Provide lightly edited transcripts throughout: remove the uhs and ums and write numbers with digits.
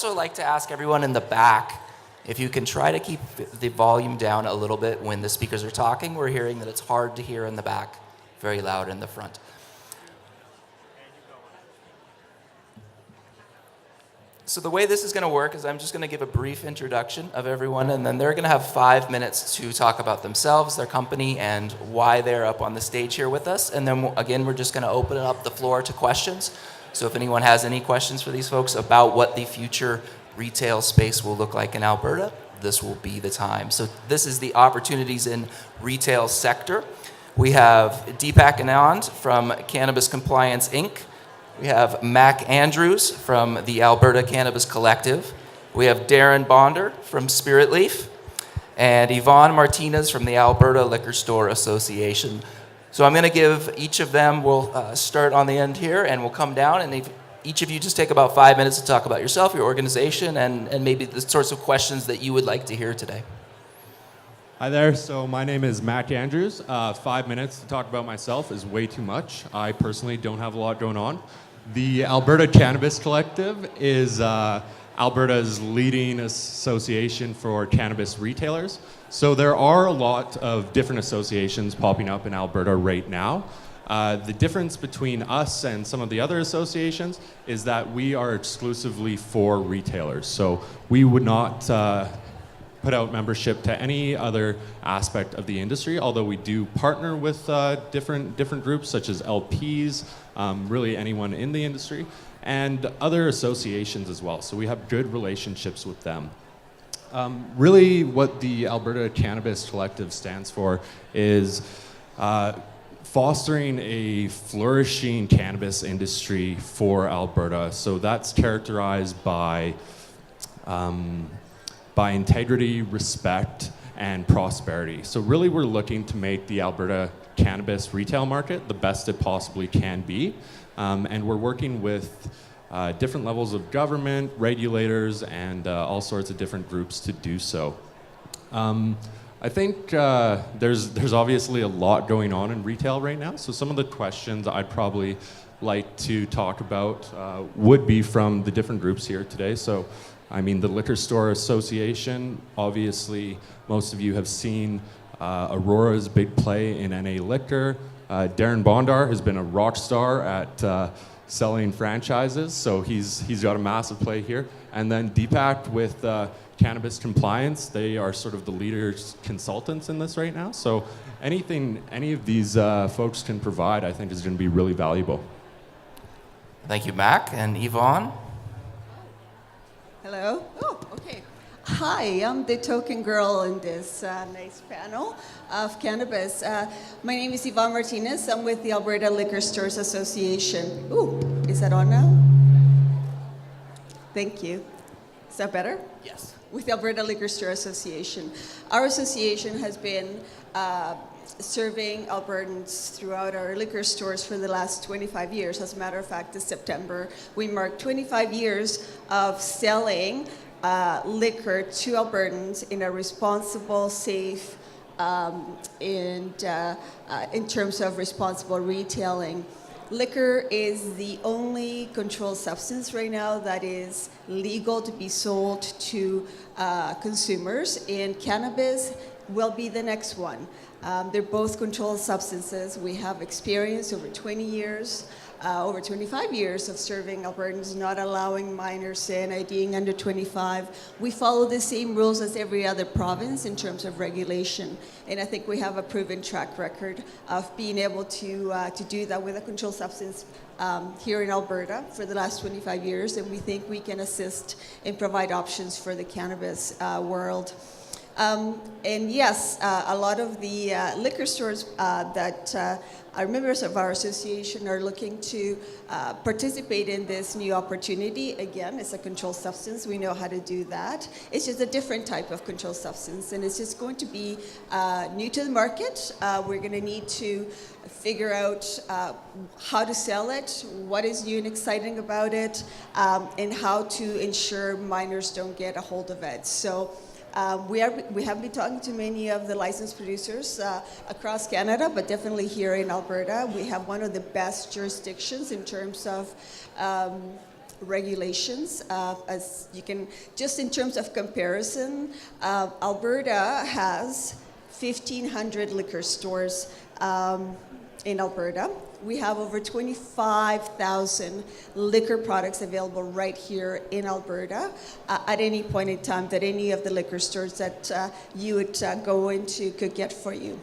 Also like to ask everyone in the back if you can try to keep the volume down a little bit when the speakers are talking. We're hearing that it's hard to hear in the back, very loud in the front. So the way this is going to work is I'm just going to give a brief introduction of everyone, and then they're going to have 5 minutes to talk about themselves, their company, and why they're up on the stage here with us. And then, again, we're just going to open up the floor to questions. So if anyone has any questions for these folks about what the future retail space will look like in Alberta, this will be the time. So this is the opportunities in retail sector. We have Deepak Anand from Cannabis Compliance, Inc. We have Mac Andrews from the Alberta Cannabis Collective. We have Darren Bonder from Spirit Leaf. And Yvonne Martinez from the Alberta Liquor Store Association. So I'm going to give each of them, we'll start on the end here, and we'll come down, and each of you just take about 5 minutes to talk about yourself, your organization, and maybe the sorts of questions that you would like to hear today. Hi there. So my name is Mac Andrews. 5 minutes to talk about myself is way too much. I personally don't have a lot going on. The Alberta Cannabis Collective is Alberta's leading association for cannabis retailers. So there are a lot of different associations popping up in Alberta right now. The difference between us and some of the other associations is that we are exclusively for retailers. So we would not put out membership to any other aspect of the industry, although we do partner with different groups such as LPs, really anyone in the industry, and other associations as well. So we have good relationships with them. Really what the Alberta Cannabis Collective stands for is fostering a flourishing cannabis industry for Alberta. So that's characterized by integrity, respect, and prosperity. So really we're looking to make the Alberta cannabis retail market the best it possibly can be. And we're working with different levels of government, regulators, and all sorts of different groups to do so. I think there's obviously a lot going on in retail right now. So some of the questions I'd probably like to talk about would be from the different groups here today. So I mean, the Liquor Store Association, obviously most of you have seen Aurora's big play in NA Liquor. Darren Bondar has been a rock star at selling franchises, so he's got a massive play here. And then Deepak with Cannabis Compliance, they are sort of the leaders, consultants in this right now. So anything any of these folks can provide, I think is going to be really valuable. Thank you, Mac. And Yvonne? Hello. Oh, okay. Hi, I'm the token girl in this nice panel of cannabis. My name is Yvonne Martinez. I'm with the Alberta Liquor Stores Association. Ooh, is that on now? Thank you. Is that better? Yes. With the Alberta Liquor Store Association. Our association has been serving Albertans throughout our liquor stores for the last 25 years. As a matter of fact, this September, we marked 25 years of selling liquor to Albertans in a responsible, safe, and in terms of responsible retailing. Liquor is the only controlled substance right now that is legal to be sold to consumers, and cannabis will be the next one. They're both controlled substances. We have experience over 20 years, over 25 years of serving Albertans, not allowing minors in, IDing under 25. We follow the same rules as every other province in terms of regulation. And I think we have a proven track record of being able to do that with a controlled substance here in Alberta for the last 25 years. And we think we can assist and provide options for the cannabis world. And yes, a lot of the liquor stores that are members of our association are looking to participate in this new opportunity. Again, it's a controlled substance. We know how to do that. It's just a different type of controlled substance, and it's just going to be new to the market. We're going to need to figure out how to sell it, what is new and exciting about it, and how to ensure minors don't get a hold of it. So we have been talking to many of the licensed producers across Canada, but definitely here in Alberta. We have one of the best jurisdictions in terms of regulations. As you can, just in terms of comparison, Alberta has 1,500 liquor stores in Alberta. We have over 25,000 liquor products available right here in Alberta at any point in time that any of the liquor stores that you would go into could get for you.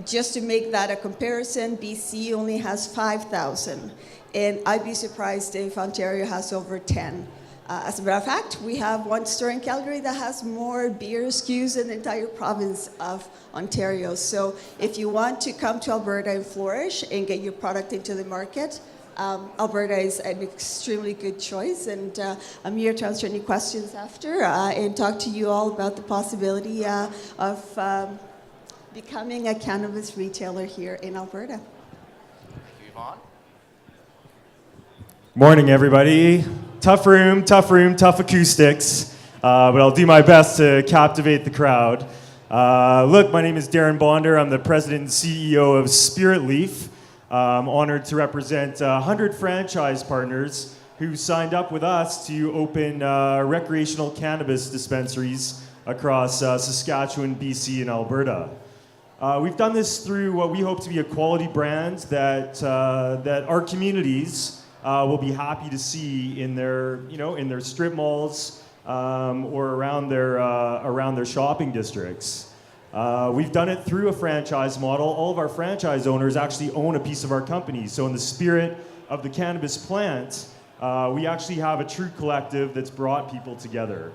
Just to make that a comparison, BC only has 5,000, and I'd be surprised if Ontario has over 10. As a matter of fact, we have one store in Calgary that has more beer SKUs than the entire province of Ontario. So if you want to come to Alberta and flourish and get your product into the market, Alberta is an extremely good choice. And I'm here to answer any questions after and talk to you all about the possibility of becoming a cannabis retailer here in Alberta. Thank you, Yvonne. Morning, everybody. Tough room, tough acoustics, but I'll do my best to captivate the crowd. Look, my name is Darren Bonder. I'm the president and CEO of Spirit Leaf. I'm honored to represent 100 franchise partners who signed up with us to open recreational cannabis dispensaries across Saskatchewan, BC, and Alberta. We've done this through what we hope to be a quality brand that our communities will be happy to see in their, in their strip malls or around their shopping districts. We've done it through a franchise model. All of our franchise owners actually own a piece of our company. So in the spirit of the cannabis plant, we actually have a true collective that's brought people together.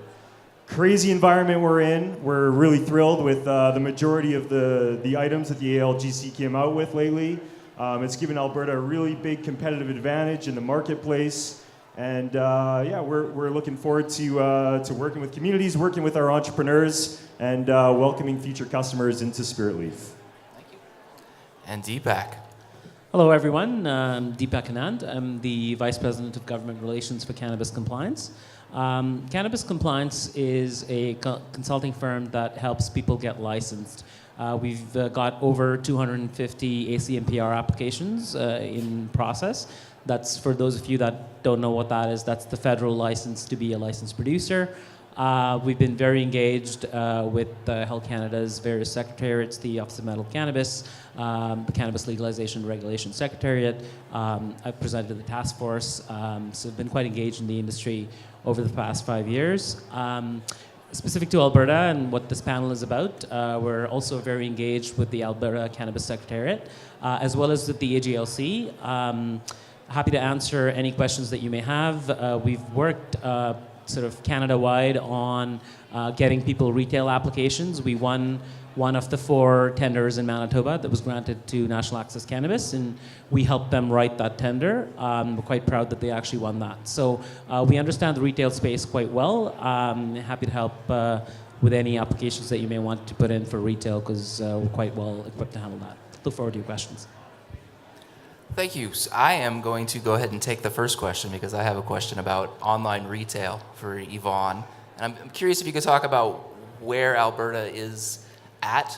Crazy environment we're in. We're really thrilled with the majority of the items that the ALGC came out with lately. It's given Alberta a really big competitive advantage in the marketplace, and we're looking forward to working with communities, working with our entrepreneurs, and welcoming future customers into Spirit Leaf. Thank you. And Deepak. Hello, everyone. I'm Deepak Anand. I'm the Vice President of Government Relations for Cannabis Compliance. Cannabis Compliance is a consulting firm that helps people get licensed. We've got over 250 ACMPR applications in process. That's, for those of you that don't know what that is, that's the federal license to be a licensed producer. We've been very engaged with Health Canada's various secretariats, the Office of Medical Cannabis, the Cannabis Legalization and Regulation Secretariat. I've presided to the task force, so I've been quite engaged in the industry over the past 5 years. Specific to Alberta and what this panel is about, we're also very engaged with the Alberta Cannabis Secretariat, as well as with the AGLC. Happy to answer any questions that you may have. We've worked sort of Canada-wide on getting people retail applications. We won one of the 4 tenders in Manitoba that was granted to National Access Cannabis, and we helped them write that tender. We're quite proud that they actually won that. So we understand the retail space quite well. Happy to help with any applications that you may want to put in for retail, because we're quite well equipped to handle that. Look forward to your questions. Thank you. So I am going to go ahead and take the first question because I have a question about online retail for Yvonne. And I'm curious if you could talk about where Alberta is at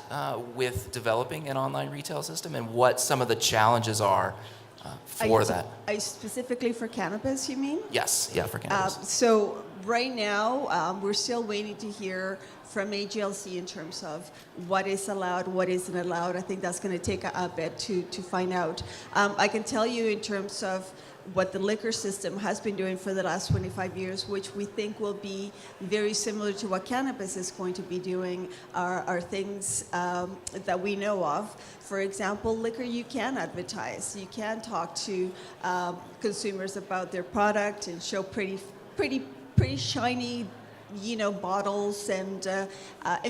with developing an online retail system and what some of the challenges are for that. Specifically for cannabis, you mean? Yes, yeah, for cannabis. So right now, we're still waiting to hear from AGLC in terms of what is allowed, what isn't allowed. I think that's going to take a bit to find out. I can tell you in terms of what the liquor system has been doing for the last 25 years, which we think will be very similar to what cannabis is going to be doing, are things that we know of. For example, liquor, you can advertise. You can talk to consumers about their product and show pretty shiny, bottles, and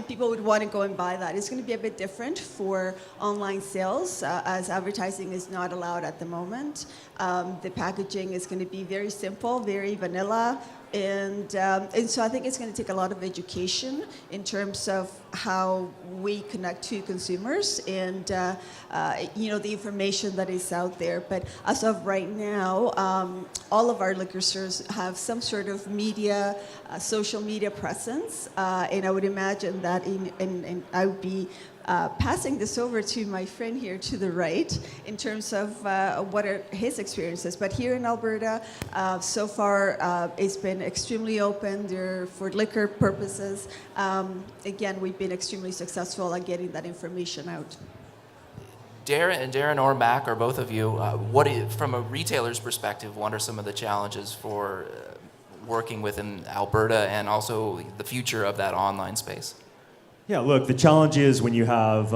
people would want to go and buy that. It's going to be a bit different for online sales, as advertising is not allowed at the moment. The packaging is going to be very simple, very vanilla, and so I think it's going to take a lot of education in terms of how we connect to consumers and the information that is out there. But as of right now, all of our liquor stores have some sort of media, social media presence, and I would imagine that I would be passing this over to my friend here to the right in terms of what are his experiences. But here in Alberta, so far it's been extremely open there for liquor purposes. Again, we've been extremely successful at getting that information out. Darren or Mac, or both of you, from a retailer's perspective, what are some of the challenges for working within Alberta and also the future of that online space? Yeah, look, the challenge is when you have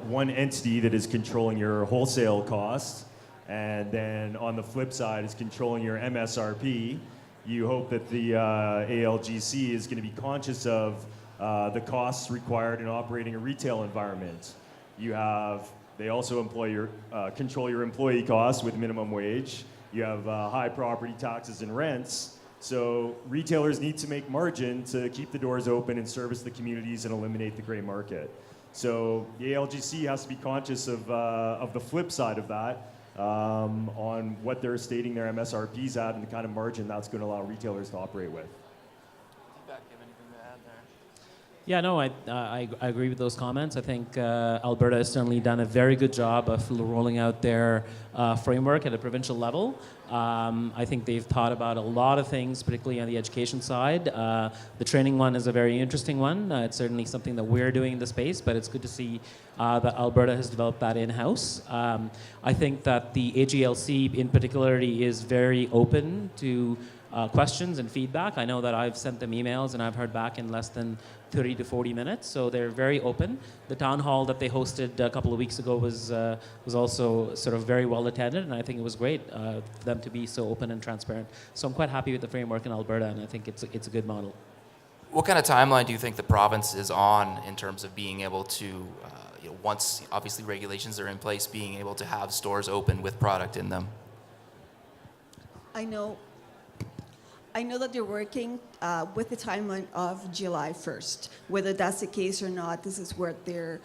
one entity that is controlling your wholesale costs, and then on the flip side is controlling your MSRP. You hope that the ALGC is going to be conscious of the costs required in operating a retail environment. They also control your employee costs with minimum wage. You have high property taxes and rents. So retailers need to make margin to keep the doors open and service the communities and eliminate the gray market. So the ALGC has to be conscious of the flip side of that, on what they're stating their MSRPs at and the kind of margin that's going to allow retailers to operate with. Yeah, no, I agree with those comments. I think Alberta has certainly done a very good job of rolling out their framework at a provincial level. I think they've thought about a lot of things, particularly on the education side. The training one is a very interesting one. It's certainly something that we're doing in the space, but it's good to see that Alberta has developed that in-house. I think that the AGLC in particular is very open to questions and feedback. I know that I've sent them emails and I've heard back in less than 30 to 40 minutes, so they're very open. The town hall that they hosted a couple of weeks ago was also sort of very well attended, and I think it was great for them to be so open and transparent. So I'm quite happy with the framework in Alberta, and I think it's a good model. What kind of timeline do you think the province is on in terms of being able to, once obviously regulations are in place, being able to have stores open with product in them? I know that they're working with the timeline of July 1st. Whether that's the case or not, this is what their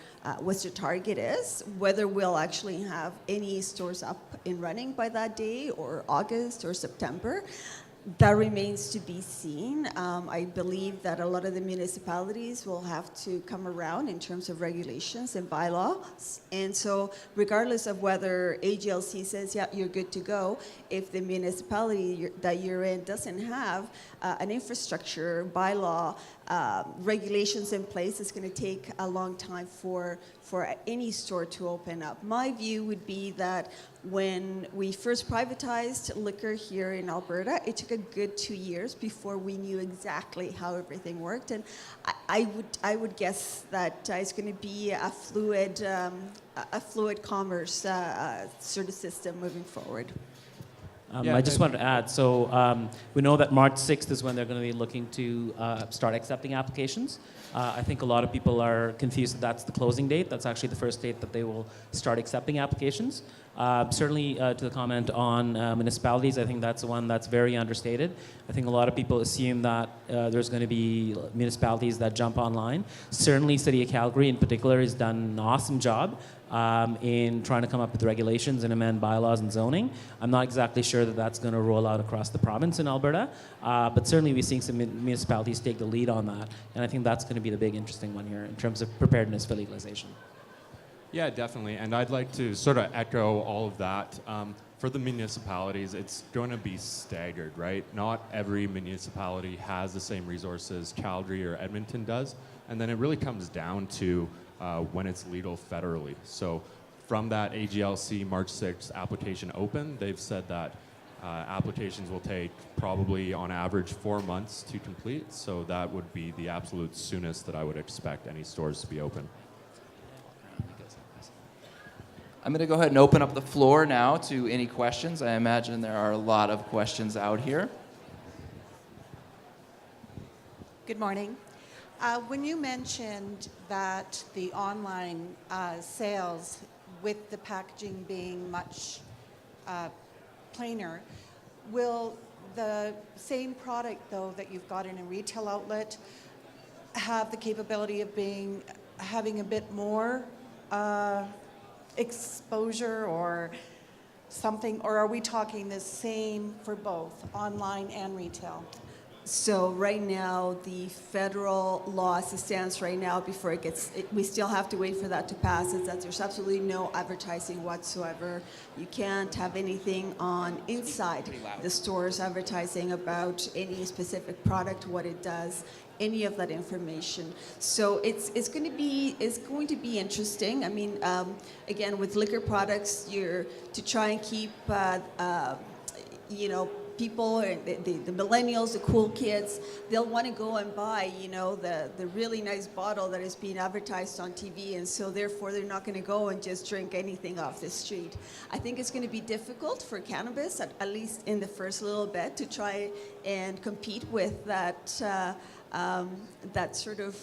target is. Whether we'll actually have any stores up and running by that day, or August or September, that remains to be seen. I believe that a lot of the municipalities will have to come around in terms of regulations and bylaws. And so regardless of whether AGLC says, yeah, you're good to go, if the municipality that you're in doesn't have an infrastructure, bylaw, regulations in place, it's going to take a long time for any store to open up. My view would be that when we first privatized liquor here in Alberta, it took a good 2 years before we knew exactly how everything worked. And I would guess that it's going to be a fluid commerce sort of system moving forward. I just wanted to add, so we know that March 6th is when they're going to be looking to start accepting applications. I think a lot of people are confused that that's the closing date. That's actually the first date that they will start accepting applications. Certainly to the comment on municipalities, I think that's the one that's very understated. I think a lot of people assume that there's going to be municipalities that jump online. Certainly City of Calgary in particular has done an awesome job in trying to come up with regulations and amend bylaws and zoning. I'm not exactly sure that that's going to roll out across the province in Alberta, but certainly we're seeing some municipalities take the lead on that, and I think that's going to be the big interesting one here in terms of preparedness for legalization. Yeah, definitely, and I'd like to sort of echo all of that. For the municipalities, it's going to be staggered, right? Not every municipality has the same resources Calgary or Edmonton does, and then it really comes down to when it's legal federally. So from that AGLC March 6th application open, they've said that applications will take probably on average 4 months to complete. So that would be the absolute soonest that I would expect any stores to be open. I'm going to go ahead and open up the floor now to any questions. I imagine there are a lot of questions out here. Good morning. When you mentioned that the online sales with the packaging being much plainer, will the same product though that you've got in a retail outlet have the capability of having a bit more exposure or something, or are we talking the same for both online and retail? So right now, the federal law as it stands right now, before we still have to wait for that to pass, is that there's absolutely no advertising whatsoever. You can't have anything on inside the stores advertising about any specific product, what it does, any of that information. So it's going to be interesting. I mean, again, with liquor products, you're to try and keep people, the millennials, the cool kids, they'll want to go and buy, the really nice bottle that is being advertised on TV, and so therefore they're not going to go and just drink anything off the street. I think it's going to be difficult for cannabis, at least in the first little bit, to try and compete with that sort of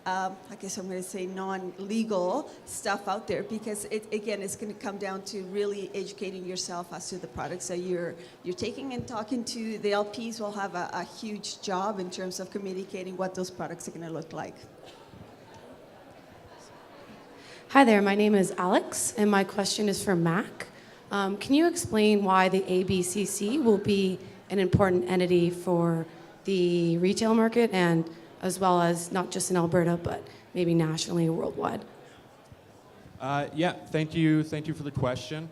I guess I'm going to say non-legal stuff out there, because it's going to come down to really educating yourself as to the products that you're taking, and talking to the LPs will have a huge job in terms of communicating what those products are going to look like. Hi there, my name is Alex, and my question is for Mac. Can you explain why the ABCC will be an important entity for the retail market, and as well as not just in Alberta, but maybe nationally or worldwide? Yeah, thank you for the question.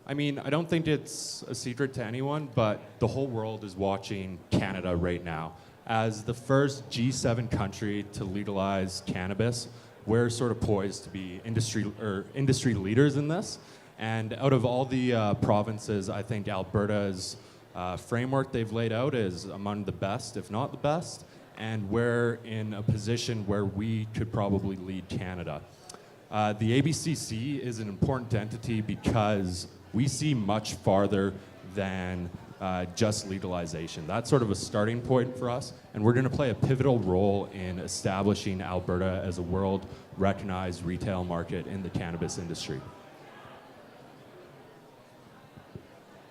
I mean, I don't think it's a secret to anyone, but the whole world is watching Canada right now. As the first G7 country to legalize cannabis, we're sort of poised to be industry leaders in this. And out of all the provinces, I think Alberta's framework they've laid out is among the best, if not the best. And we're in a position where we could probably lead Canada. The ABCC is an important entity because we see much farther than just legalization. That's sort of a starting point for us, and we're going to play a pivotal role in establishing Alberta as a world-recognized retail market in the cannabis industry.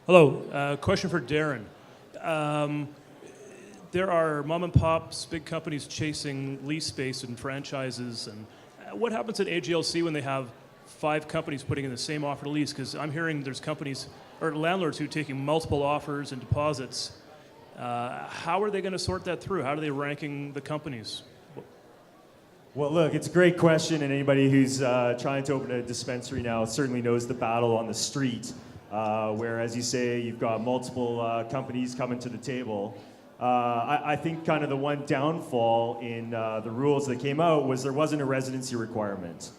Hello, question for Darren. There are mom and pops, big companies chasing lease space and franchises. And what happens at AGLC when they have 5 companies putting in the same offer to lease? Because I'm hearing there's companies or landlords who are taking multiple offers and deposits. How are they going to sort that through? How are they ranking the companies? Well, look, it's a great question, and anybody who's trying to open a dispensary now certainly knows the battle on the street, where, as you say, you've got multiple companies coming to the table. I think kind of the one downfall in the rules that came out was there wasn't a residency requirement,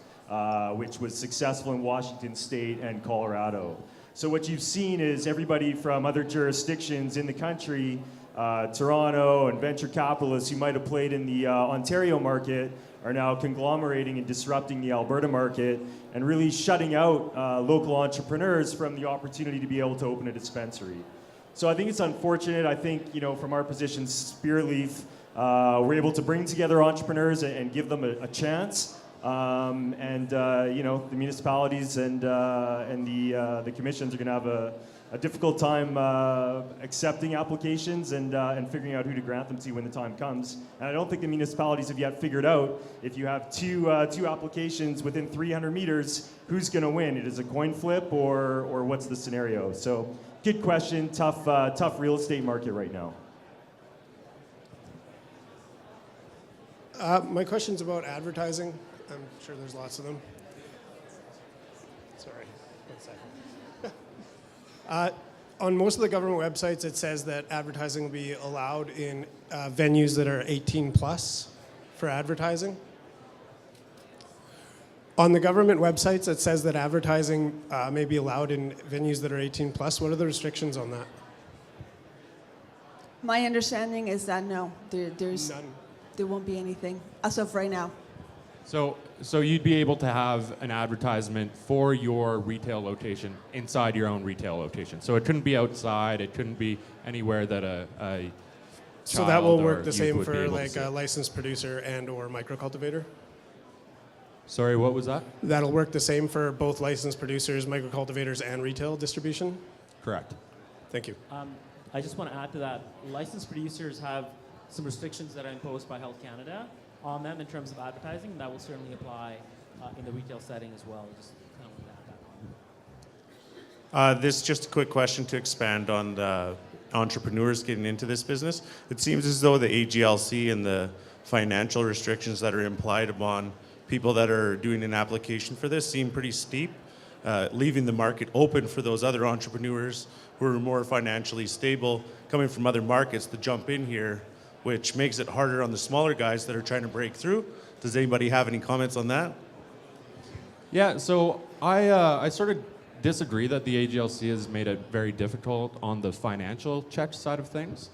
which was successful in Washington State and Colorado. So what you've seen is everybody from other jurisdictions in the country, Toronto and venture capitalists who might have played in the Ontario market, are now conglomerating and disrupting the Alberta market and really shutting out local entrepreneurs from the opportunity to be able to open a dispensary. So I think it's unfortunate. I think, from our position, Spearleaf, we're able to bring together entrepreneurs and give them a chance. The municipalities and the commissions are going to have a difficult time accepting applications and figuring out who to grant them to when the time comes. And I don't think the municipalities have yet figured out, if you have two applications within 300 meters, who's going to win? It is a coin flip or what's the scenario? So good question. Tough real estate market right now. My question's about advertising. I'm sure there's lots of them. Sorry, 1 second. On most of the government websites, it says that advertising will be allowed in venues that are 18 plus for advertising. On the government websites, it says that advertising may be allowed in venues that are 18 plus. What are the restrictions on that? My understanding is that no, there's None. there won't be anything as of right now. So you'd be able to have an advertisement for your retail location inside your own retail location. So it couldn't be outside. It couldn't be anywhere that a So that will child work or the youth same would be for able to like see. a licensed producer and or microcultivator? Sorry, what was that? That'll work the same for both licensed producers, microcultivators, and retail distribution? Correct. Thank you. I just want to add to that. Licensed producers have some restrictions that are imposed by Health Canada on them in terms of advertising. That will certainly apply in the retail setting as well. Just kind of want to add that on. This is just a quick question to expand on the entrepreneurs getting into this business. It seems as though the AGLC and the financial restrictions that are implied upon people that are doing an application for this seem pretty steep, leaving the market open for those other entrepreneurs who are more financially stable, coming from other markets to jump in here, which makes it harder on the smaller guys that are trying to break through. Does anybody have any comments on that? Yeah, so I sort of disagree that the AGLC has made it very difficult on the financial check side of things.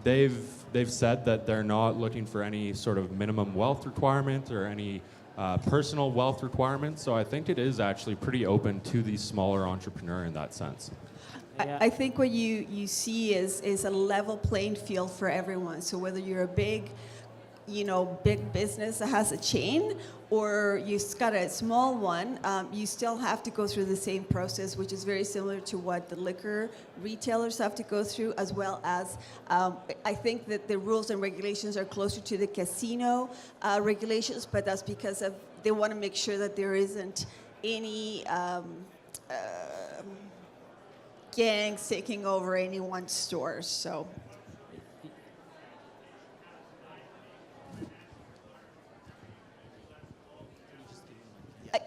They've said that they're not looking for any sort of minimum wealth requirement or any personal wealth requirement. So I think it is actually pretty open to the smaller entrepreneur in that sense. I think what you see is a level playing field for everyone. So whether you're a big business that has a chain, or you've got a small one, you still have to go through the same process, which is very similar to what the liquor retailers have to go through, as well as I think that the rules and regulations are closer to the casino regulations, but that's because they want to make sure that there isn't any gangs taking over any one store. So.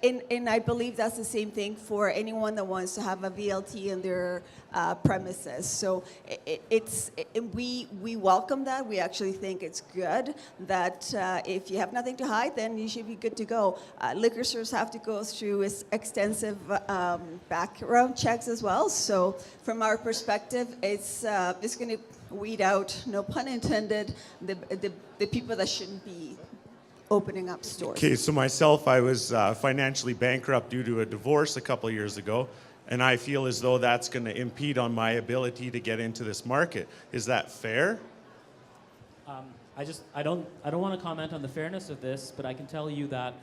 And I believe that's the same thing for anyone that wants to have a VLT in their premises. So we welcome that. We actually think it's good that if you have nothing to hide, then you should be good to go. Liquor stores have to go through extensive background checks as well. So from our perspective, it's going to weed out, no pun intended, the people that shouldn't be opening up stores. Okay, so myself, I was financially bankrupt due to a divorce a couple of years ago, and I feel as though that's going to impede on my ability to get into this market. Is that fair? I don't want to comment on the fairness of this, but I can tell you that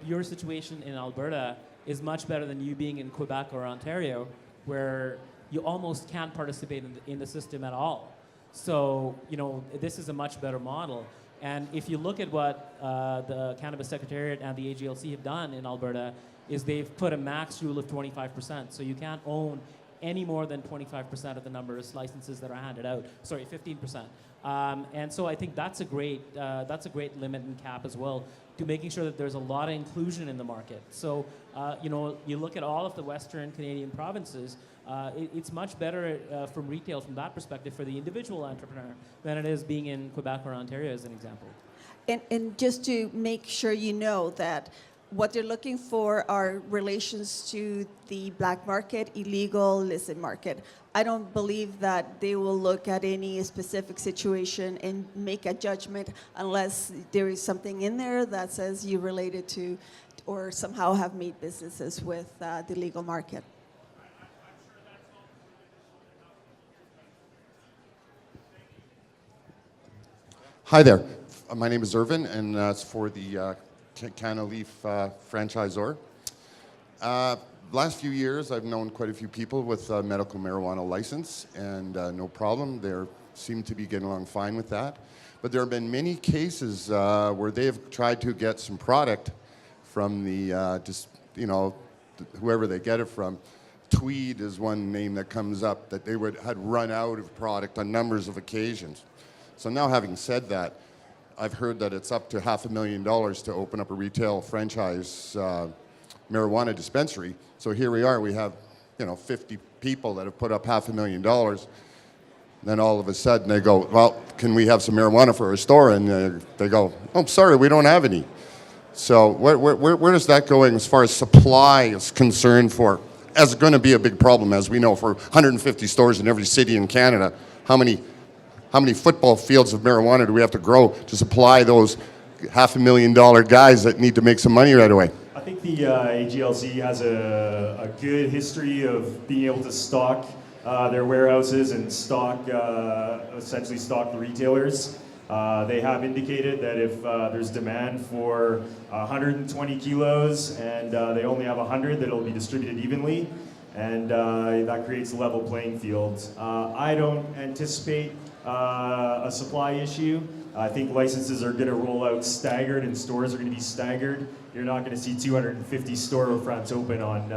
your situation in Alberta is much better than you being in Quebec or Ontario, where you almost can't participate in the system at all. So this is a much better model. And if you look at what the Cannabis Secretariat and the AGLC have done in Alberta, is they've put a max rule of 25%. So you can't own any more than 25% of the number of licenses that are handed out. Sorry, 15%. And so I think that's a great limit and cap as well, to making sure that there's a lot of inclusion in the market. So you look at all of the Western Canadian provinces. It's much better from retail from that perspective for the individual entrepreneur than it is being in Quebec or Ontario, as an example. And just to make sure you know that what they're looking for are relations to the black market, illegal, illicit market. I don't believe that they will look at any specific situation and make a judgment unless there is something in there that says you related to or somehow have made businesses with the legal market. Hi there. My name is Irvin, and it's for the Canna Leaf franchisor. Last few years, I've known quite a few people with a medical marijuana license, and no problem. They seem to be getting along fine with that. But there have been many cases where they have tried to get some product from the, whoever they get it from. Tweed is one name that comes up, that they had run out of product on numbers of occasions. So now, having said that, I've heard that it's up to $500,000 to open up a retail franchise marijuana dispensary. So here we are. We have, 50 people that have put up $500,000. Then all of a sudden they go, well, can we have some marijuana for our store? And they go, oh, sorry, we don't have any. So where does that go as far as supply is concerned for? As going to be a big problem, as we know, for 150 stores in every city in Canada. How many football fields of marijuana do we have to grow to supply those $500,000 guys that need to make some money right away? I think the AGLC has a good history of being able to stock their warehouses and essentially stock the retailers. They have indicated that if there's demand for 120 kilos and they only have 100, that it'll be distributed evenly, and that creates a level playing field. I don't anticipate a supply issue. I think licenses are going to roll out staggered and stores are going to be staggered. You're not going to see 250 storefronts open on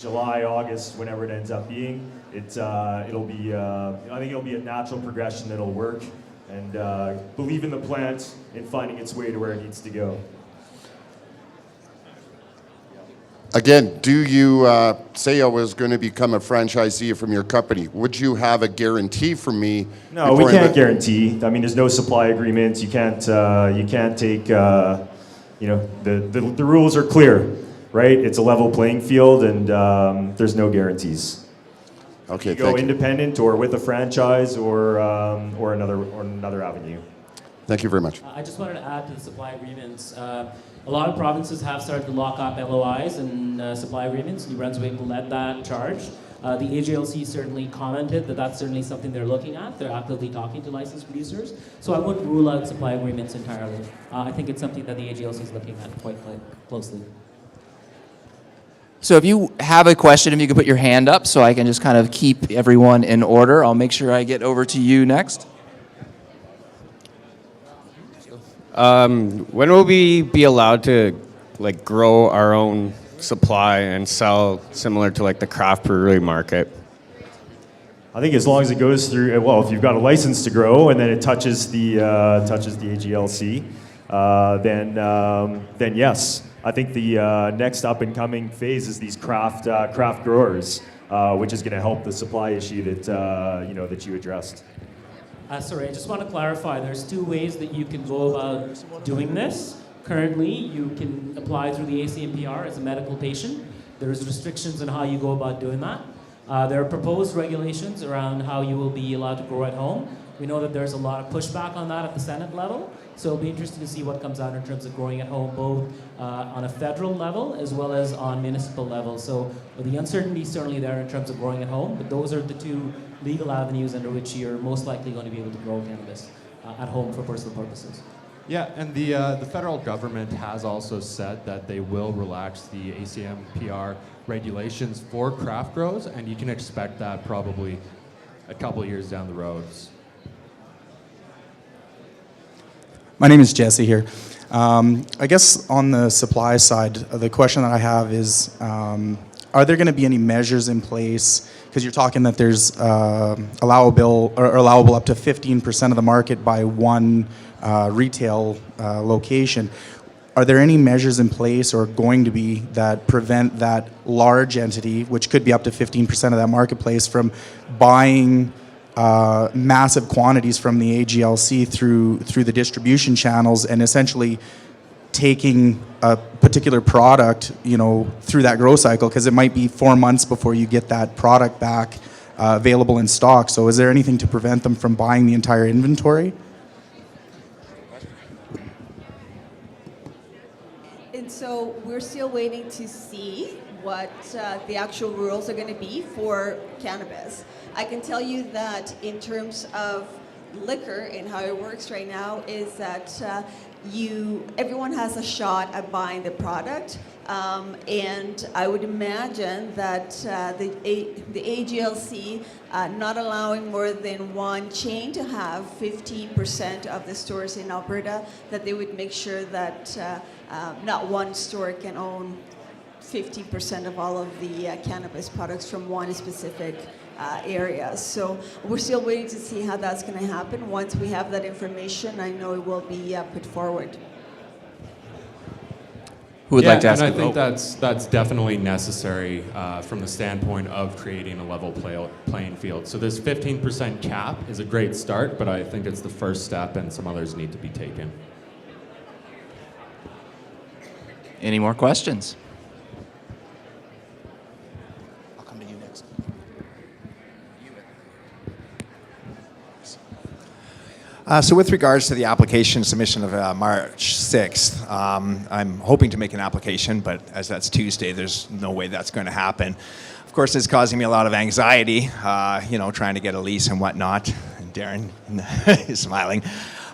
July, August, whenever it ends up being. It'll be, I think it'll be a natural progression that'll work, and believe in the plant in finding its way to where it needs to go. Again, do you say I was going to become a franchisee from your company? Would you have a guarantee from me? No, we can't guarantee. I mean, there's no supply agreements. You can't take, the rules are clear, right? It's a level playing field, and there's no guarantees. Okay, you go independent or with a franchise or another avenue. Thank you very much. I just wanted to add to the supply agreements. A lot of provinces have started to lock up LOIs and supply agreements. New Brunswick led that charge. The AGLC certainly commented that that's certainly something they're looking at. They're actively talking to licensed producers. So I wouldn't rule out supply agreements entirely. I think it's something that the AGLC is looking at quite closely. So if you have a question, if you could put your hand up so I can just kind of keep everyone in order. I'll make sure I get over to you next. When will we be allowed to grow our own supply and sell similar to the craft brewery market? I think as long as it goes through, well, if you've got a license to grow and then it touches the AGLC, then yes. I think the next up and coming phase is these craft growers, which is going to help the supply issue that you addressed. Sorry, I just want to clarify. There's two ways that you can go about doing this. Currently, you can apply through the ACMPR as a medical patient. There's restrictions on how you go about doing that. There are proposed regulations around how you will be allowed to grow at home. We know that there's a lot of pushback on that at the Senate level, so it'll be interesting to see what comes out in terms of growing at home, both on a federal level as well as on municipal level. So the uncertainty is certainly there in terms of growing at home, but those are the two legal avenues under which you're most likely going to be able to grow cannabis at home for personal purposes. Yeah, and the federal government has also said that they will relax the ACMPR regulations for craft grows, and you can expect that probably a couple of years down the road. My name is Jesse here. I guess on the supply side, the question that I have is, are there going to be any measures in place? Because you're talking that there's allowable up to 15% of the market by one retail location. Are there any measures in place or going to be that prevent that large entity, which could be up to 15% of that marketplace, from buying massive quantities from the AGLC through the distribution channels and essentially taking a particular product, through that grow cycle, because it might be 4 months before you get that product back available in stock. So is there anything to prevent them from buying the entire inventory? And so we're still waiting to see what the actual rules are going to be for cannabis. I can tell you that in terms of liquor and how it works right now is that everyone has a shot at buying the product, and I would imagine that the AGLC not allowing more than one chain to have 15% of the stores in Alberta, that they would make sure that not one store can own 50% of all of the cannabis products from one specific area. So we're still waiting to see how that's going to happen. Once we have that information, I know it will be put forward. Who would like to ask? And I think that's definitely necessary from the standpoint of creating a level playing field. So this 15% cap is a great start, but I think it's the first step, and some others need to be taken. Any more questions? I'll come to you next. So with regards to the application submission of March 6th, I'm hoping to make an application, but as that's Tuesday, there's no way that's going to happen. Of course, it's causing me a lot of anxiety, trying to get a lease and whatnot. And Darren is smiling.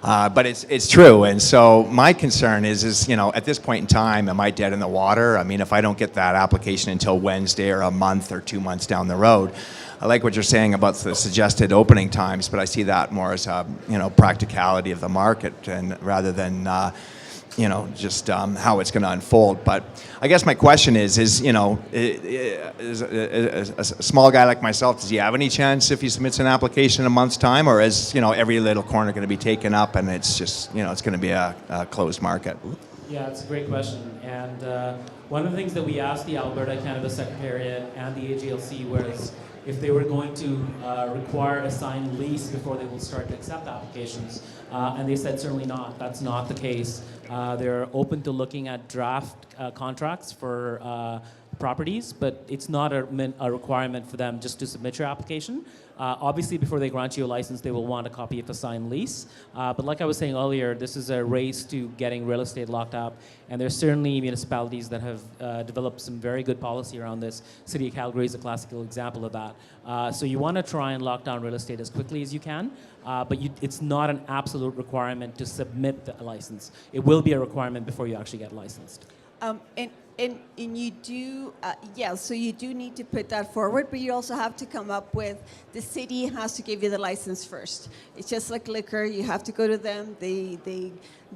But it's true, and so my concern is at this point in time, am I dead in the water? I mean, if I don't get that application until Wednesday or a month or 2 months down the road, I like what you're saying about the suggested opening times, but I see that more as a practicality of the market, and rather than just how it's going to unfold. But I guess my question is a small guy like myself, does he have any chance if he submits an application in a month's time, or is every little corner going to be taken up and it's just it's going to be a closed market? Yeah, it's a great question. And one of the things that we asked the Alberta Cannabis Secretariat and the AGLC was if they were going to require a signed lease before they will start to accept applications. And they said certainly not. That's not the case. They're open to looking at draft contracts for properties, but it's not a requirement for them just to submit your application. Obviously, before they grant you a license, they will want a copy of a signed lease. But like I was saying earlier, this is a race to getting real estate locked up, and there's certainly municipalities that have developed some very good policy around this. City of Calgary is a classical example of that. So you want to try and lock down real estate as quickly as you can, but it's not an absolute requirement to submit the license. It will be a requirement before you actually get licensed. And you do, so you do need to put that forward, but you also have to come up with, the city has to give you the license first. It's just like liquor, you have to go to them, they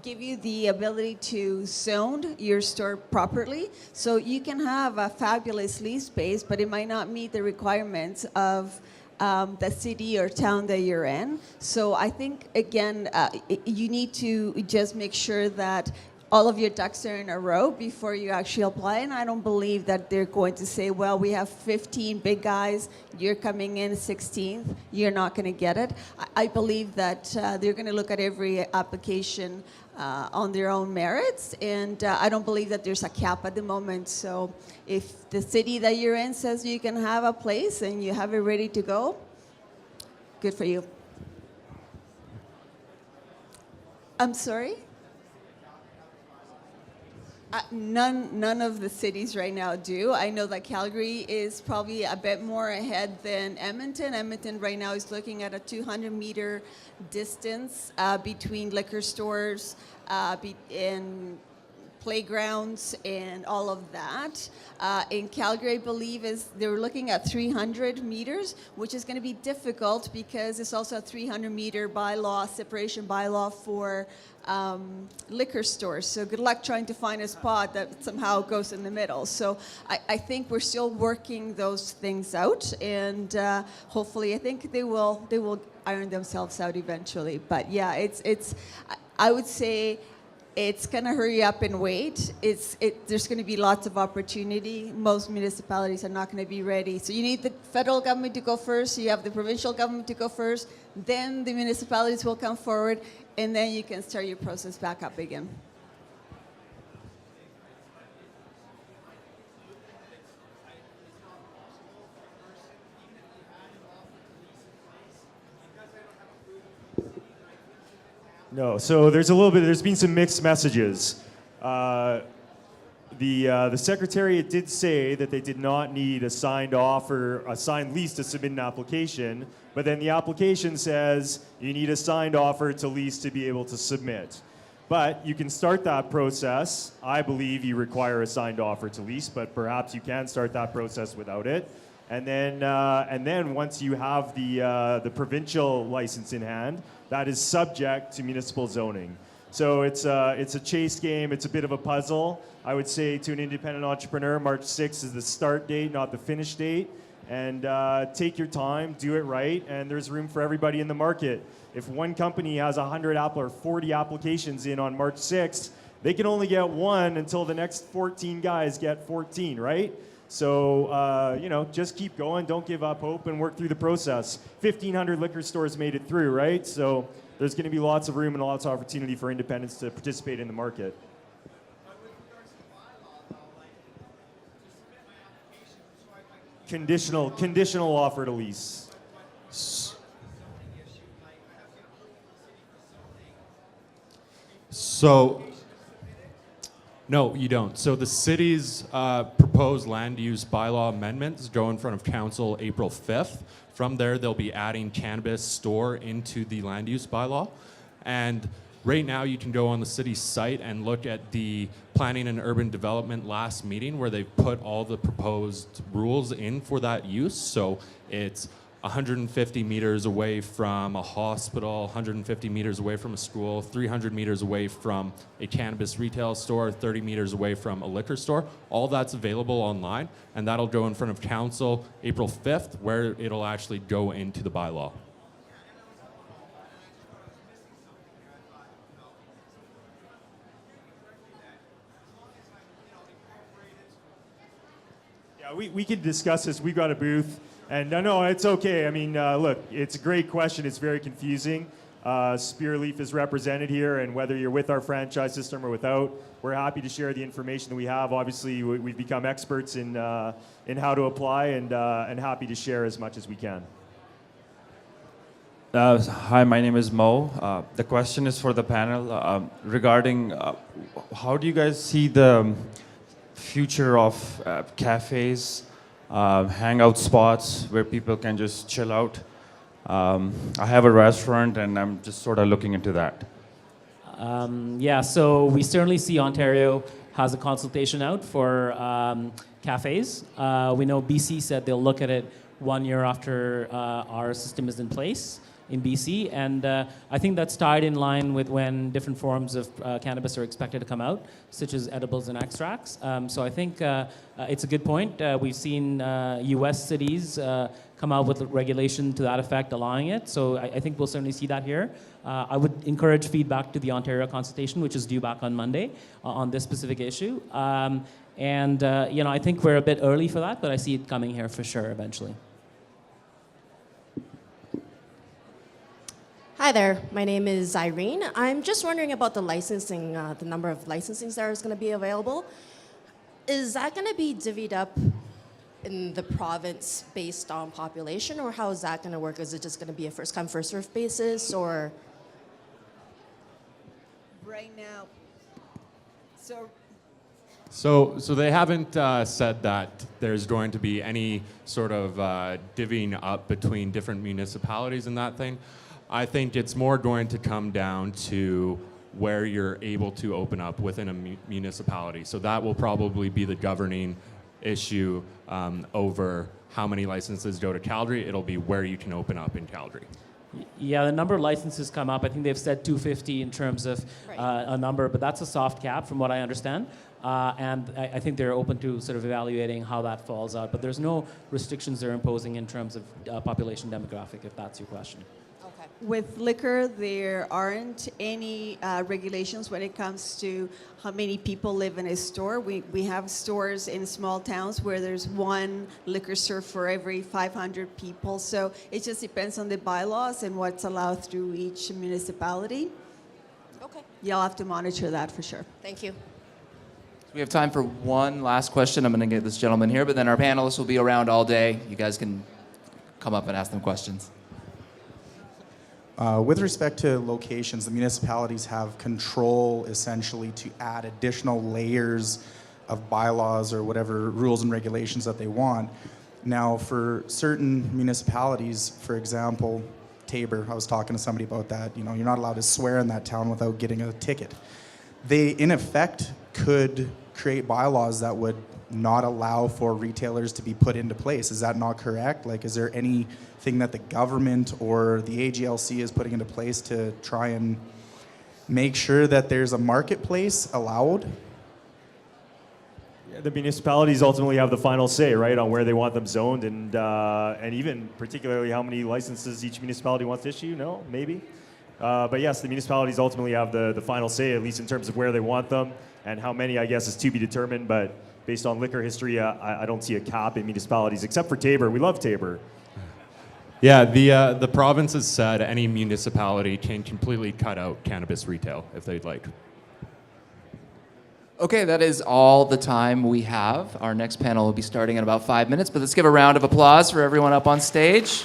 give you the ability to zone your store properly, so you can have a fabulous lease space, but it might not meet the requirements of the city or town that you're in. So I think, again, you need to just make sure that all of your ducks are in a row before you actually apply. And I don't believe that they're going to say, well, we have 15 big guys, you're coming in 16th, you're not going to get it. I believe that they're going to look at every application on their own merits, and I don't believe that there's a cap at the moment. So if the city that you're in says you can have a place and you have it ready to go, good for you. I'm sorry? None of the cities right now do. I know that Calgary is probably a bit more ahead than Edmonton. Edmonton right now is looking at a 200-meter distance between liquor stores and playgrounds and all of that. In Calgary, I believe they're looking at 300 meters, which is going to be difficult because it's also a 300-meter separation bylaw for liquor stores. So good luck trying to find a spot that somehow goes in the middle. So I think we're still working those things out, and hopefully I think they will iron themselves out eventually. But yeah, I would say it's going to hurry up and wait. There's going to be lots of opportunity. Most municipalities are not going to be ready. So you need the federal government to go first. You have the provincial government to go first. Then the municipalities will come forward, and then you can start your process back up again. No, so there's been some mixed messages. The Secretariat did say that they did not need a signed lease to submit an application, but then the application says you need a signed offer to lease to be able to submit. But you can start that process. I believe you require a signed offer to lease, but perhaps you can start that process without it. And then once you have the provincial license in hand, that is subject to municipal zoning. So it's a chase game. It's a bit of a puzzle. I would say to an independent entrepreneur, March 6th is the start date, not the finish date. And take your time, do it right, and there's room for everybody in the market. If one company has 100 or 40 applications in on March 6th, they can only get one until the next 14 guys get 14, right? So, just keep going, don't give up hope, and work through the process. 1,500 liquor stores made it through, right? So there's going to be lots of room and lots of opportunity for independents to participate in the market. Conditional offer to lease. So, no, you don't. So the city's proposed land use bylaw amendments go in front of council April 5th. From there, they'll be adding cannabis store into the land use bylaw. And right now, you can go on the city's site and look at the planning and urban development last meeting where they've put all the proposed rules in for that use. So it's 150 meters away from a hospital, 150 meters away from a school, 300 meters away from a cannabis retail store, 30 meters away from a liquor store. All that's available online, and that'll go in front of council April 5th, where it'll actually go into the bylaw. Yeah, we can discuss this. We've got a booth. And no, it's okay. I mean, look, it's a great question. It's very confusing. Spearleaf is represented here, and whether you're with our franchise system or without, we're happy to share the information that we have. Obviously, we've become experts in how to apply, and happy to share as much as we can. Hi, my name is Mo. The question is for the panel regarding how do you guys see the future of cafes, hangout spots where people can just chill out. I have a restaurant and I'm just sort of looking into that. Yeah, so we certainly see Ontario has a consultation out for cafes. We know BC said they'll look at it 1 year after our system is in place in BC, and I think that's tied in line with when different forms of cannabis are expected to come out, such as edibles and extracts. So I think it's a good point. We've seen US cities come out with regulation to that effect, allowing it. So I think we'll certainly see that here. I would encourage feedback to the Ontario consultation, which is due back on Monday on this specific issue. And I think we're a bit early for that, but I see it coming here for sure eventually. Hi there, my name is Irene. I'm just wondering about the licensing, the number of licensings that is going to be available. Is that going to be divvied up in the province based on population, or how is that going to work? Is it just going to be a first come, first served basis, or? Right now, So they haven't said that there's going to be any sort of divvying up between different municipalities and that thing. I think it's more going to come down to where you're able to open up within a municipality. So that will probably be the governing issue over how many licenses go to Calgary. It'll be where you can open up in Calgary. Yeah, the number of licenses come up. I think they've said 250 in terms of a number, but that's a soft cap from what I understand. And I think they're open to sort of evaluating how that falls out. But there's no restrictions they're imposing in terms of population demographic, if that's your question. with liquor, there aren't any regulations when it comes to how many people live in a store. We have stores in small towns where there's one liquor store for every 500 people. So it just depends on the bylaws and what's allowed through each municipality. Okay. You'll have to monitor that for sure. Thank you. We have time for one last question. I'm going to get this gentleman here, but then our panelists will be around all day. You guys can come up and ask them questions. With respect to locations, the municipalities have control essentially to add additional layers of bylaws or whatever rules and regulations that they want. Now, for certain municipalities, for example, Tabor, I was talking to somebody about that, you're not allowed to swear in that town without getting a ticket. They, in effect, could create bylaws that would not allow for retailers to be put into place. Is that not correct? Like, is there anything that the government or the AGLC is putting into place to try and make sure that there's a marketplace allowed? Yeah, the municipalities ultimately have the final say, right, on where they want them zoned, and even particularly how many licenses each municipality wants to issue. No, maybe. But yes, the municipalities ultimately have the final say, at least in terms of where they want them, and how many, I guess, is to be determined. But based on liquor history, I don't see a cap in municipalities, except for Tabor. We love Tabor. Yeah, the province has said any municipality can completely cut out cannabis retail if they'd like. Okay, that is all the time we have. Our next panel will be starting in about 5 minutes, but let's give a round of applause for everyone up on stage.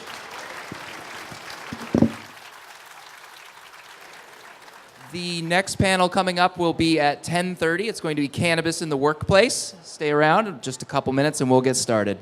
The next panel coming up will be at 10:30. It's going to be Cannabis in the Workplace. Stay around just a couple minutes and we'll get started.